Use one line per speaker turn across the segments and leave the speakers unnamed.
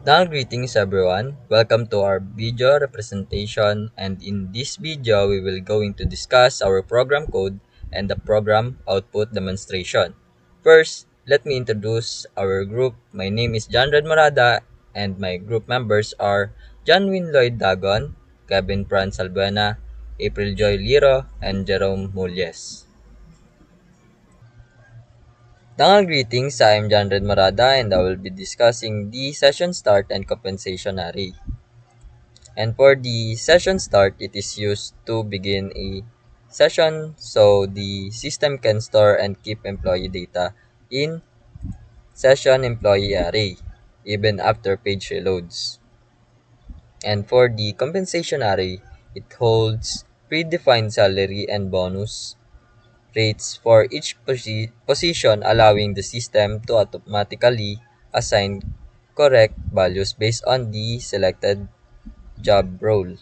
Now greetings everyone. Welcome to our video representation, and in this video we will going to discuss our program code and the program output demonstration. First, let me introduce our group. My name is John Red Morada and my group members are John Win Lloyd Dagon, Kevin Franz Albuena, April Joy Liro, and Jerome Mulles. Greetings, I am John Red Morada and I will be discussing the session start and compensation array. And for the session start, it is used to begin a session so the system can store and keep employee data in session employee array even after page reloads. And for the compensation array, it holds predefined salary and bonus rates for each position, allowing the system to automatically assign correct values based on the selected job role.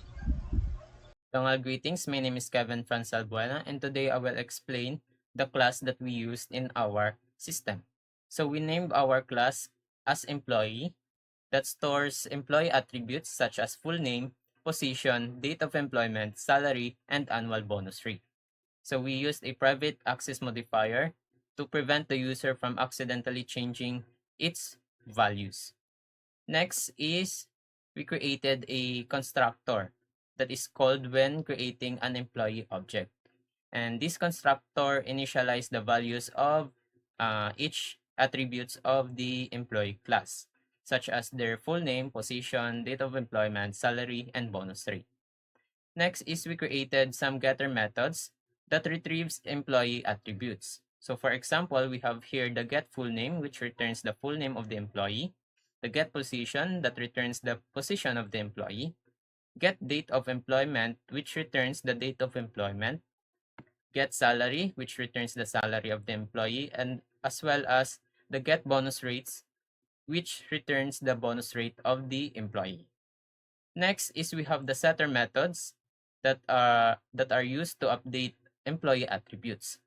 Greetings. My name is Kevin Franz Albuena, and today I will explain the class that we used in our system. So we named our class as employee that stores employee attributes such as full name, position, date of employment, salary, and annual bonus rate. So we used a private access modifier to prevent the user from accidentally changing its values. Next is we created a constructor that is called when creating an employee object. And this constructor initialized the values of each attributes of the employee class, such as their full name, position, date of employment, salary, and bonus rate. Next is we created some getter methods that retrieves employee attributes. So for example, we have here the get full name, which returns the full name of the employee, the get position that returns the position of the employee, get date of employment, which returns the date of employment, get salary, which returns the salary of the employee, and as well as the get bonus rates, which returns the bonus rate of the employee. Next is we have the setter methods that are used to update employee attributes.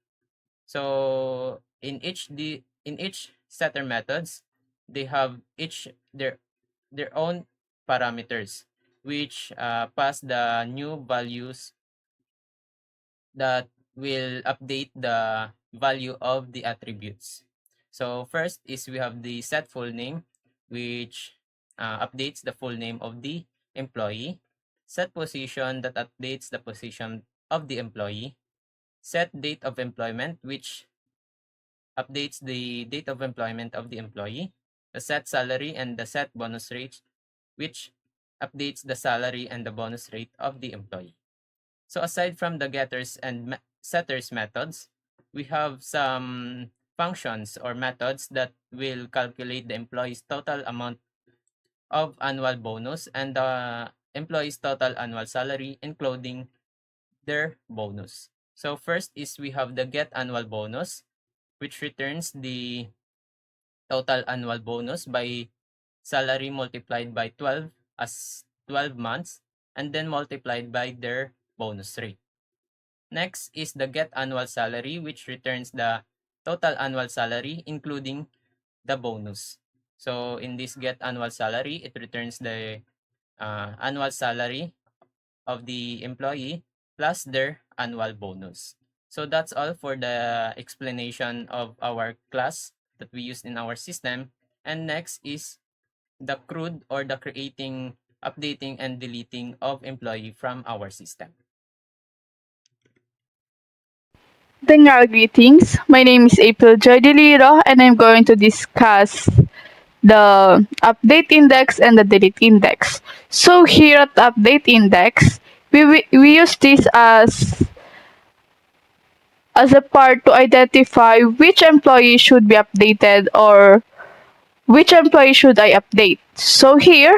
So in each setter methods, they have each their own parameters which pass the new values that will update the value of the attributes. So first is we have the set full name, which updates the full name of the employee. Set position that updates the position of the employee. Set date of employment, which updates the date of employment of the employee. The set salary and the set bonus rate, which updates the salary and the bonus rate of the employee. So aside from the getters and setters methods, we have some functions or methods that will calculate the employee's total amount of annual bonus and the employee's total annual salary, including their bonus. So first is we have the get annual bonus, which returns the total annual bonus by salary multiplied by 12 as 12 months and then multiplied by their bonus rate. Next is the get annual salary, which returns the total annual salary, including the bonus. So in this get annual salary, it returns the annual salary of the employee plus their annual bonus. So that's all for the explanation of our class that we use in our system. And next is the CRUD or the creating, updating, and deleting of employee from our system.
Daniel, greetings. My name is April Joy Deliro, and I'm going to discuss the update index and the delete index. So here at the update index, we use this as a part to identify which employee should be updated or which employee should I update. So here,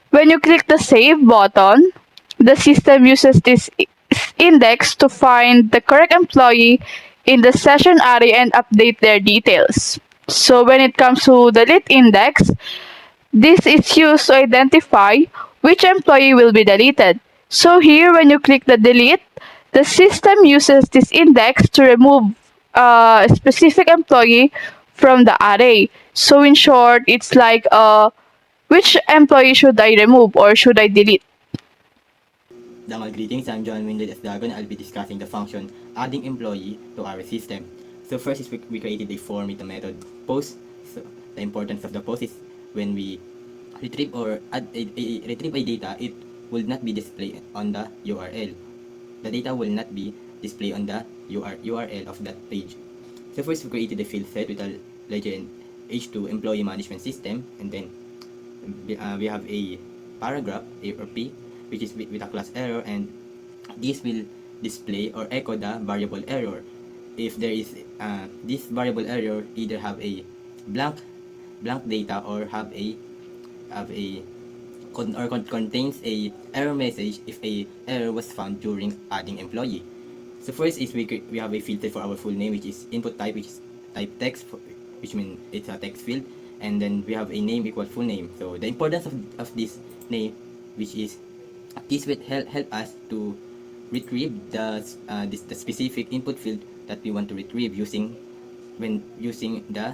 when you click the save button, the system uses this index to find the correct employee in the session array and update their details. So when it comes to the delete index, this is used to identify which employee will be deleted. So here, when you click the delete, the system uses this index to remove a specific employee from the array. So in short, it's like Which employee should I remove or should I delete?
Dangal greetings, I'm John Winded Esdagon. I'll be discussing the function adding employee to our system. So first is we created a form with the method post. So the importance of the post is when we retrieve or add retrieve a data, it will not be displayed on the URL. The data will not be displayed on the URL of that page. So first we created a field set with a legend H2 employee management system, and then we have a paragraph A or P which is with a class error, and this will display or echo the variable error. If there is this variable error either have a blank data or contains a error message if a error was found during adding employee. So first is we have a filter for our full name, which is input type, which is type text, which means it's a text field, and then we have a name equal full name. So the importance of this name, which is this will help us to retrieve the specific input field that we want to retrieve using the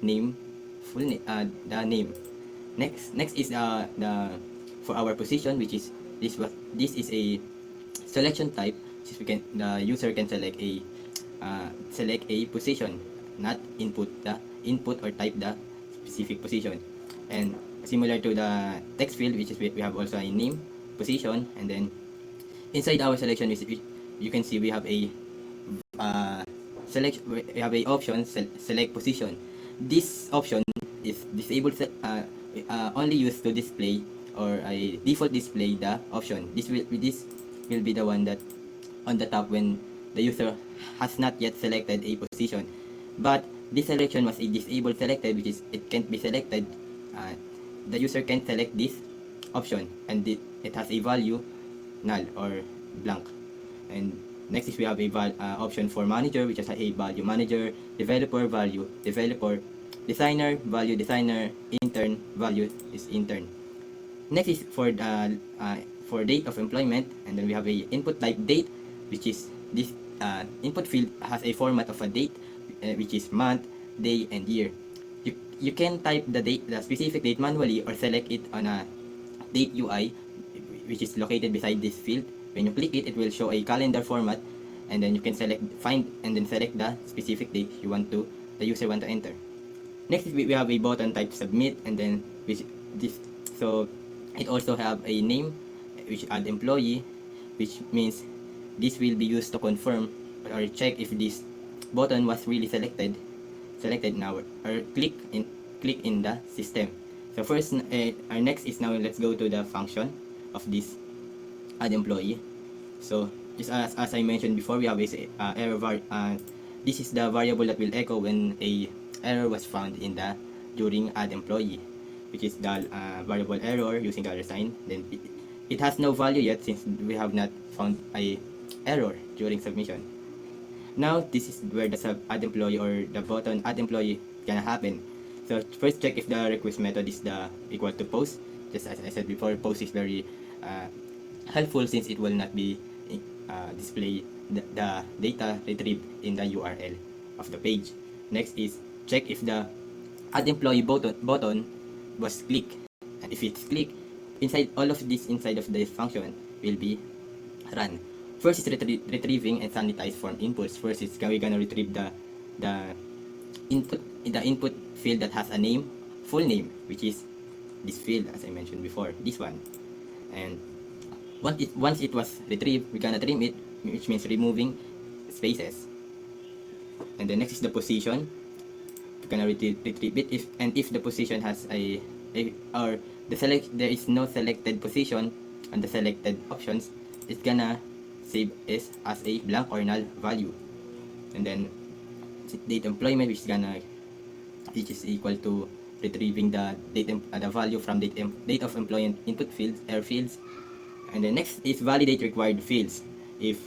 name the name. Next is the for our position, which is this is a selection type, since the user can select a position, not input or type the specific position. And similar to the text field, which is we have also a name, position, and then inside our selection you can see we have a we have a option select position. This option is disabled, only used to display or a default display the option. This will be the one that on the top when the user has not yet selected a position. But this selection was a disabled selected, which is it can't be selected. The user can select this option, and it has a value null or blank. And next is we have a option for manager, which has a value manager, developer value developer, designer value designer, intern value is intern. Next is for date of employment, and then we have a input type date, which is this input field has a format of a date, which is month, day, and year. You can type the specific date manually or select it on a date UI, which is located beside this field. When you click it, it will show a calendar format, and then you can find and then select the specific date the user want to enter. Next is we have a button type submit, and then so it also have a name, which add employee, which means this will be used to confirm or check if this button was really selected now or click in the system. So first, our next is now let's go to the function of this add employee. So just as I mentioned before, we have a error this is the variable that will echo when a error was found during add employee, which is the variable error using dollar sign. Then it has no value yet since we have not found a error during submission. Now this is where the add employee or the button add employee gonna happen. So first check if the request method is equal to post. Just as I said before, post is very helpful since it will not be display the data retrieved in the URL of the page. Next is check if the add employee button was clicked, and if it's clicked, all of this inside of the function will be run. First is retrieving and sanitize form inputs. First is we're gonna retrieve the input field that has a name, full name, which is this field as I mentioned before, this one. And once it was retrieved, we're gonna trim it, which means removing spaces. And the next is the position. We're gonna retrieve it if the position has there is no selected position on the selected options, it's gonna save as a blank or null value. And then date employment, which is equal to retrieving the value from date of employment input fields, error fields. And then next is validate required fields. If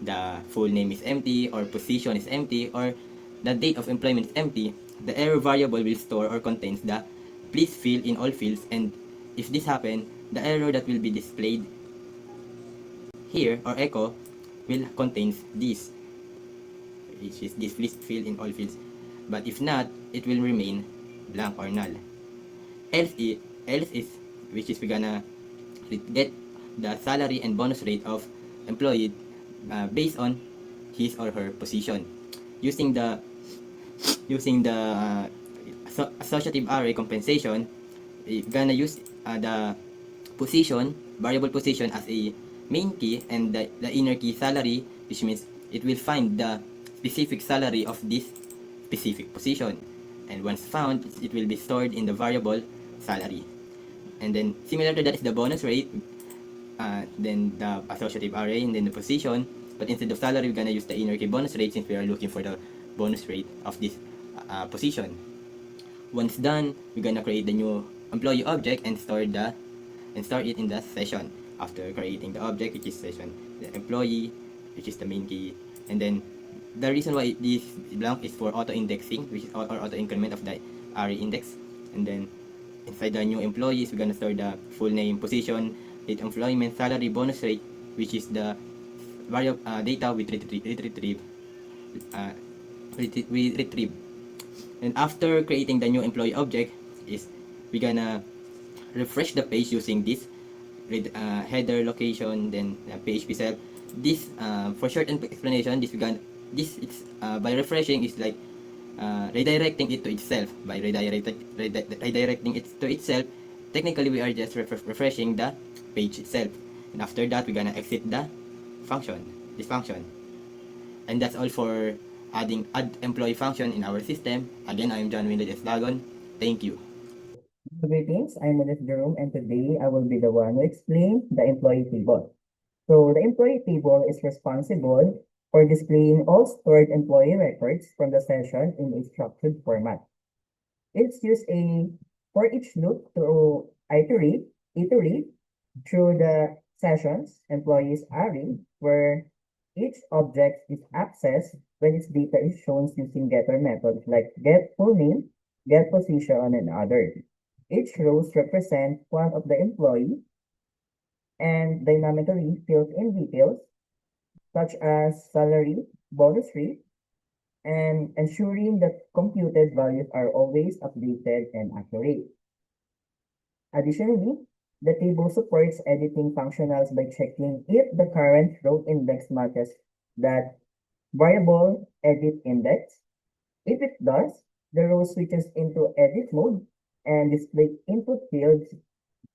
the full name is empty, or position is empty, or the date of employment is empty, the error variable will store or contains the please fill in all fields. And if this happens, the error that will be displayed here or echo will contains this, which is this please fill in all fields. But if not, it will remain blank or null. Else else is, which is we're gonna get the salary and bonus rate of employee based on his or her position. Using the associative array compensation, we're gonna use the position, variable position as a main key and the inner key salary, which means it will find the specific salary of this specific position. And once found, it will be stored in the variable salary. And then similar to that is the bonus rate, then the associative array, and then the position. But instead of salary, we're gonna use the inner key bonus rate since we are looking for the bonus rate of this position. Once done, we're gonna create the new employee object and store it in the session. After creating the object, which is session, the employee, which is the main key, and then the reason why this blank is for auto indexing, which is or auto increment of the array index. And then inside the new employees, we're gonna store the full name, position, date employment, salary, bonus rate, which is the variable data we retrieve. And after creating the new employee object, is we're gonna refresh the page using this header location, then PHP self. This for short explanation, this it's by refreshing is like redirecting it to itself. By redirecting it to itself, technically we are just refreshing the page itself. And after that, we're gonna exit the this function. And that's all for adding add employee function in our system. Again, I'm John Windows Lagon. Thank you.
Greetings, I'm Melissa Jerome, and today I will be the one who explain the employee table. So the employee table is responsible for displaying all stored employee records from the session in a structured format. It's used for each loop to iterate through the sessions employees array where each object is accessed when its data is shown using getter methods like get full name, get position, and other. Each rows represent one of the employee and dynamically fills in details such as salary, bonus rate, and ensuring that computed values are always updated and accurate. Additionally, the table supports editing functionals by checking if the current row index matches that variable edit index. If it does, the row switches into edit mode and display input fields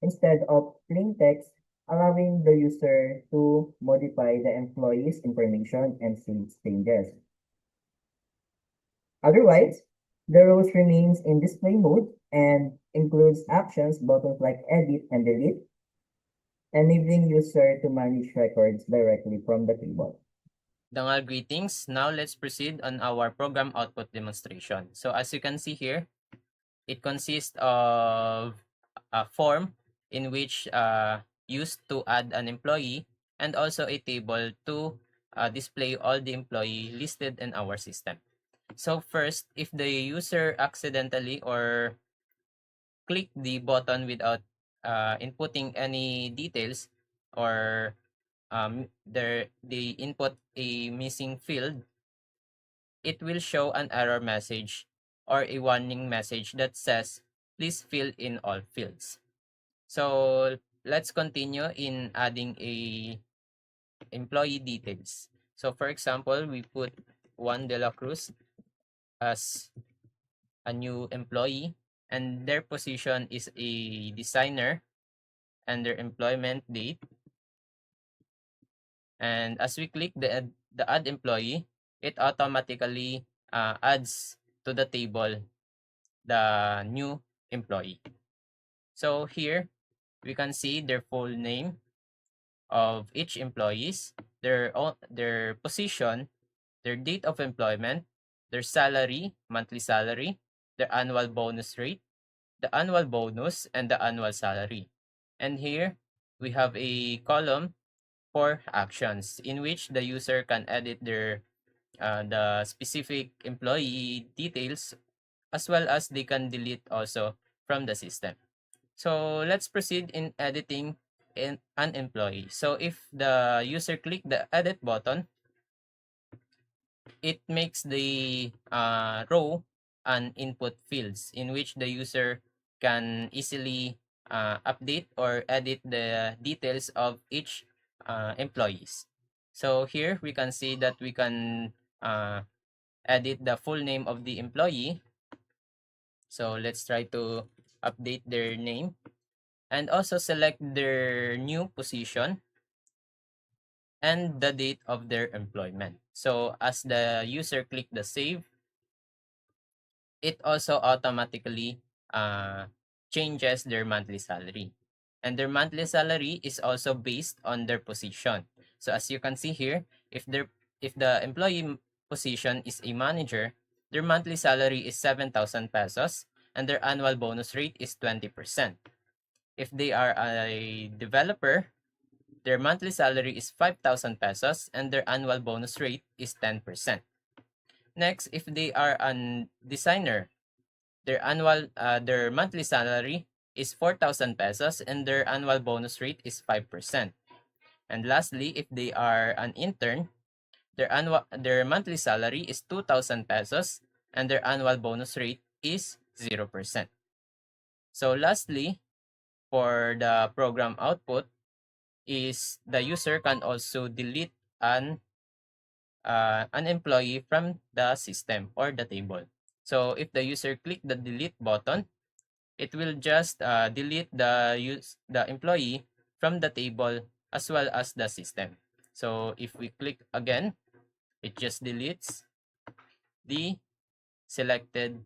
instead of plain text, allowing the user to modify the employee's information and save changes. Otherwise, the rows remains in display mode and includes actions buttons like edit and delete, enabling user to manage records directly from the table.
Dangal greetings. Now let's proceed on our program output demonstration. So as you can see here, it consists of a form in which used to add an employee and also a table to display all the employee listed in our system. So first, if the user accidentally or click the button without inputting any details or they input a missing field, it will show an error message or a warning message that says, please fill in all fields. So let's continue in adding a employee details. So for example, we put Juan de la Cruz as a new employee and their position is a designer and their employment date. And as we click the add employee, it automatically adds to the table the new employee. So here we can see their full name of each employees, their position, their date of employment, their salary, monthly salary, their annual bonus rate, the annual bonus, and the annual salary. And here we have a column for actions in which the user can edit their the specific employee details as well as they can delete also from the system. So let's proceed in editing an employee. So if the user click the edit button, it makes the row an input fields in which the user can easily update or edit the details of each employees. So here we can see that we can edit the full name of the employee. So let's try to update their name and also select their new position and the date of their employment. So as the user click the save, it also automatically changes their monthly salary. And their monthly salary is also based on their position. So as you can see here, if the employee position is a manager, their monthly salary is 7,000 pesos and their annual bonus rate is 20%. If they are a developer, their monthly salary is 5,000 pesos and their annual bonus rate is 10%. Next, if they are a designer, their monthly salary is 4,000 pesos and their annual bonus rate is 5%. And lastly, if they are an intern, their monthly salary is 2,000 pesos and their annual bonus rate is 0%. So lastly, for the program output is the user can also delete an employee from the system or the table. So if the user click the delete button, it will just delete the employee from the table as well as the system. So if we click again, it just deletes the selected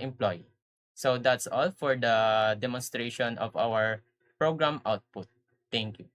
employee. So that's all for the demonstration of our program output. Thank you.